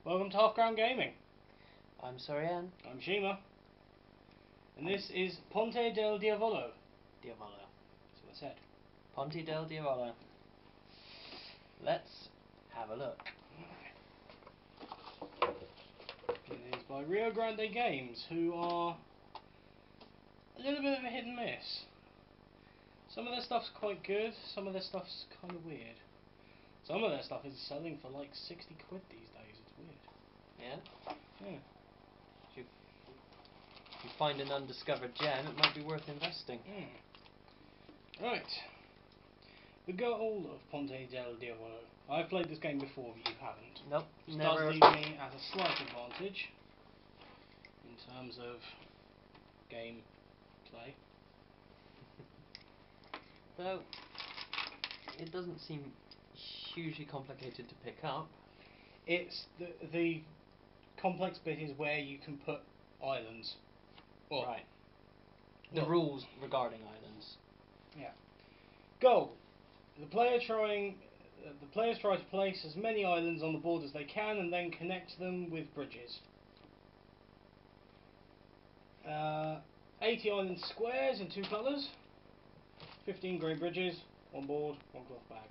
Welcome to Half Ground Gaming. I'm Saurien. I'm Shima. And this is Ponte Del Diavolo. Diavolo. That's what I said. Ponte Del Diavolo. Let's have a look. It is by Rio Grande Games, who are a little bit of a hit and miss. Some of their stuff's quite good, some of their stuff's kind of weird. Some of their stuff is selling for like 60 quid these days, it's weird. Yeah? Yeah. If you find an undiscovered gem, it might be worth investing. Right. The goal of Ponte del Diavolo. I've played this game before, but you haven't. Nope, Which never. does leave me at a slight advantage in terms of game play. Though, it doesn't seem hugely complicated to pick up. It's the complex bit is where you can put islands. Well, right. The rules regarding islands. Yeah. Goal. The players try to place as many islands on the board as they can and then connect them with bridges. 80 island squares in 2 colours. 15 grey bridges, 1 board, 1 cloth bag.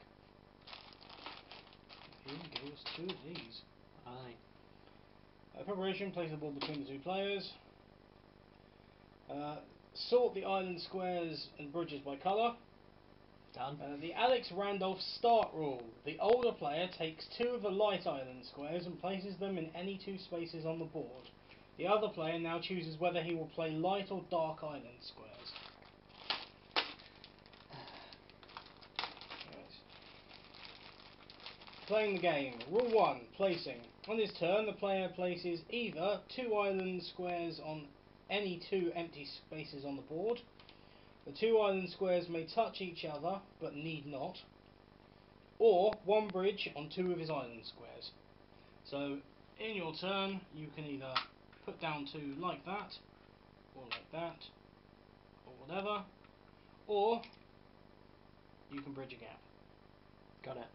Here we go, there's 2 of these. Aye. Preparation, place the board between the 2 players. Sort the island squares and bridges by colour. Done. The Alex Randolph start rule. The older player takes 2 of the light island squares and places them in any 2 spaces on the board. The other player now chooses whether he will play light or dark island squares. Right. Playing the game. Rule 1. Placing. On his turn, the player places either 2 island squares on any 2 empty spaces on the board. The 2 island squares may touch each other, but need not. Or 1 bridge on 2 of his island squares. So, in your turn, you can either put down 2 like that, or like that, or whatever, or you can bridge a gap. Got it.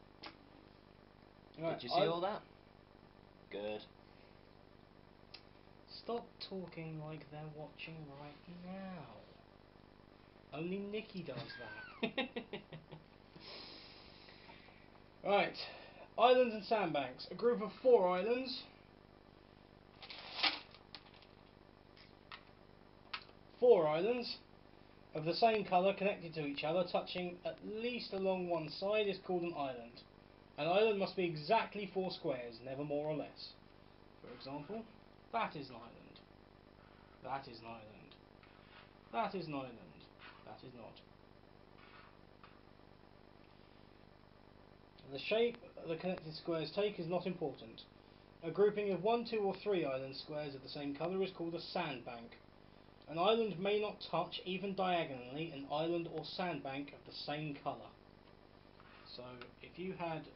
Right, Did you see all that? Good. Stop talking like they're watching right now. Only Nikki does that. Right. Islands and sandbanks. A group of 4 islands. 4 islands of the same colour connected to each other, touching at least along one side, is called an island. An island must be exactly 4 squares, never more or less. For example, that is an island. That is an island. That is an island. That is not. The shape the connected squares take is not important. A grouping of 1, 2 or 3 island squares of the same colour is called a sandbank. An island may not touch, even diagonally, an island or sandbank of the same colour. So, if you had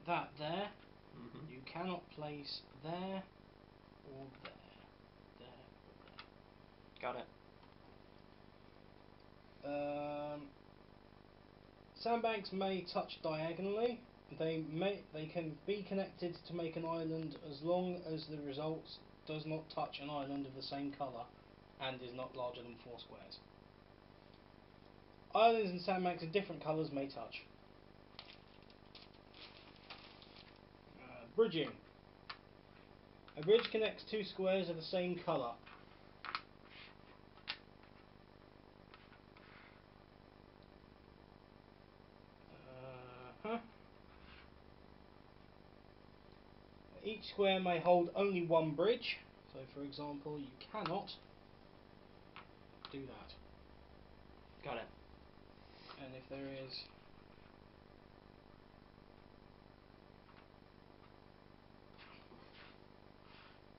that there, you cannot place there or there. There or there. Got it. Sandbanks may touch diagonally. They can be connected to make an island as long as the result does not touch an island of the same colour and is not larger than 4 squares. Islands and sandbanks of different colours may touch. Bridging. A bridge connects 2 squares of the same colour. Each square may hold only 1 bridge, so for example you cannot do that. Got it. And if there is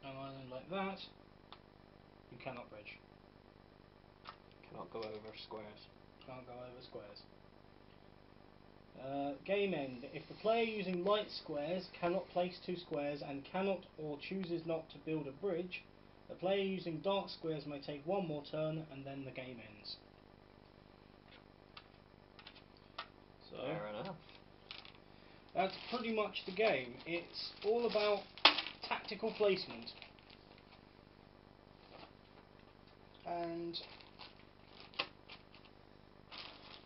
an island like that, you cannot bridge. Cannot go over squares. Can't go over squares. Game end. If the player using light squares cannot place 2 squares and cannot or chooses not to build a bridge, the player using dark squares may take 1 more turn and then the game ends. So, fair enough. That's pretty much the game. It's all about tactics tactical placement. And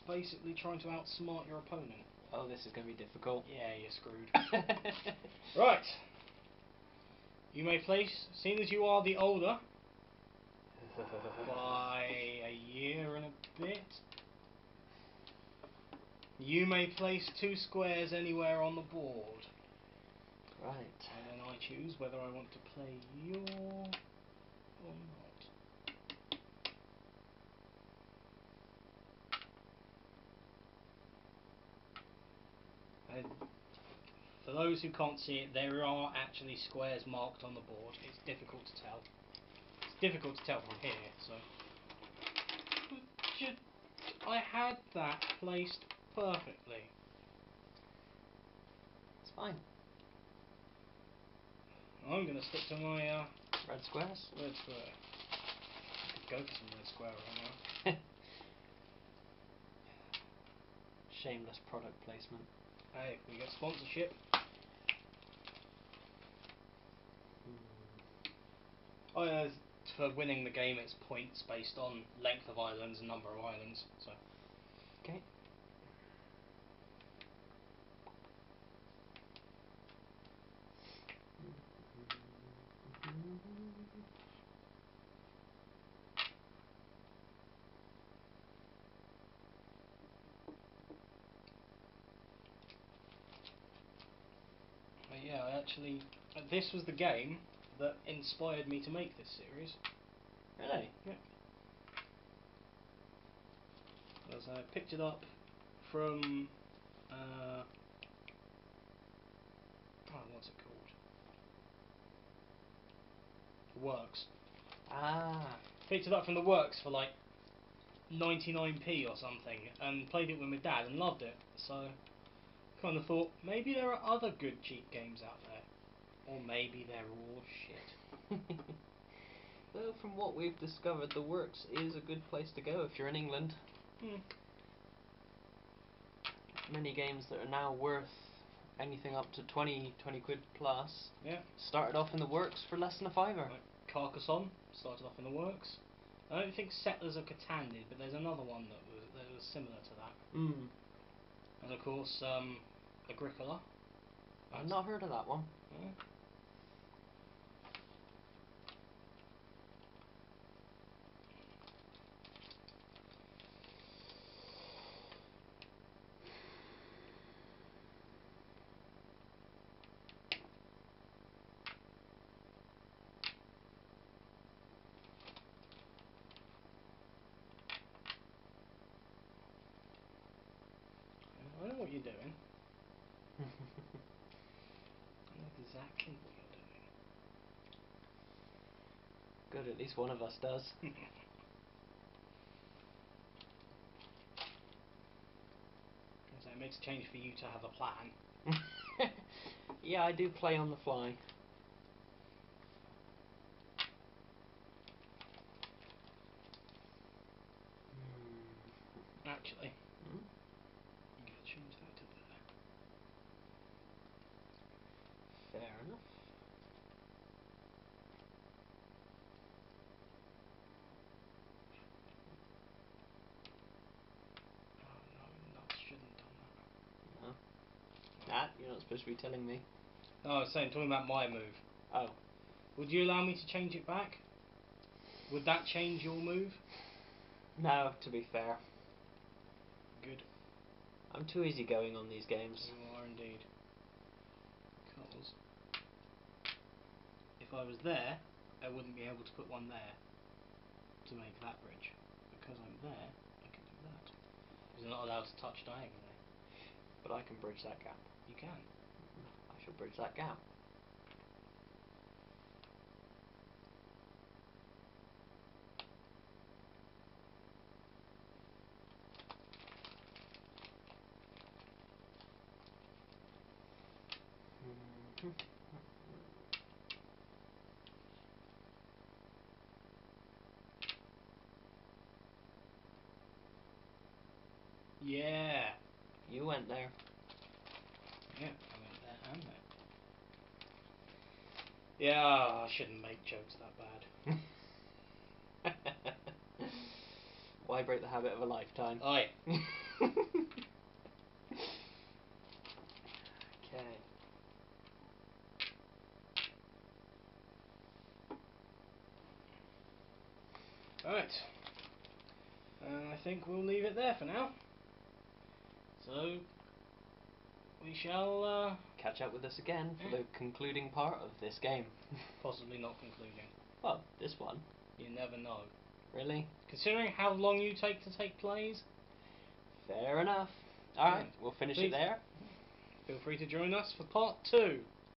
basically trying to outsmart your opponent. Oh, this is going to be difficult. Yeah, you're screwed. Right. You may place, seeing as you are the older, by a year and a bit, you may place 2 squares anywhere on the board. Right. And then I choose whether I want to play your or not. And for those who can't see it, there are actually squares marked on the board. It's difficult to tell. It's difficult to tell from here, so... I had that placed perfectly. It's fine. I'm going to stick to my Red squares? red square. I could go for some red square right now. Shameless product placement. Hey, we get sponsorship. Oh yeah, for winning the game it's points based on length of islands and number of islands. So. Okay. Yeah, actually, this was the game that inspired me to make this series. Really? Yeah. Because I picked it up from, what's it called? The Works. Ah. Picked it up from the Works for like 99p or something, and played it with my dad and loved it. So, kind of thought maybe there are other good cheap games out there, or maybe they're all shit. Well, from what we've discovered, the Works is a good place to go if you're in England. Many games that are now worth anything up to 20 quid plus. Yeah. Started off in the Works for less than a fiver. Like Carcassonne started off in the Works. I don't think Settlers of Catan did, but there's another one that was similar to that. Mm. And of course, Agricola. I've not heard of that one. Yeah. I know what you're doing. I know exactly what you're doing. Good, at least one of us does. So it makes a change for you to have a plan. Yeah, I do play on the fly. Actually, I'm going to change that to there. Fair enough. Oh no, nuts, shouldn't have done that. No. Nah, you're not supposed to be telling me. No, I was saying, talking about my move. Oh. Would you allow me to change it back? Would that change your move? No, to be fair. Good. I'm too easygoing on these games. You are indeed. Because if I was there, I wouldn't be able to put one there to make that bridge. Because I'm there, I can do that. Because you're not allowed to touch diagonally. But I can bridge that gap. You can. I shall bridge that gap. Yeah. You went there. Yeah, I went there and there. Yeah, I shouldn't make jokes that bad. Why break the habit of a lifetime? Aye. Okay. Alright. I think we'll leave it there for now. So, we shall Catch up with us again for the concluding part of this game. possibly not concluding. Well, this one. You never know. Really? Considering how long you take to take plays, Fair enough. Alright, Yeah. we'll finish Please. it there. Feel free to join us for part 2.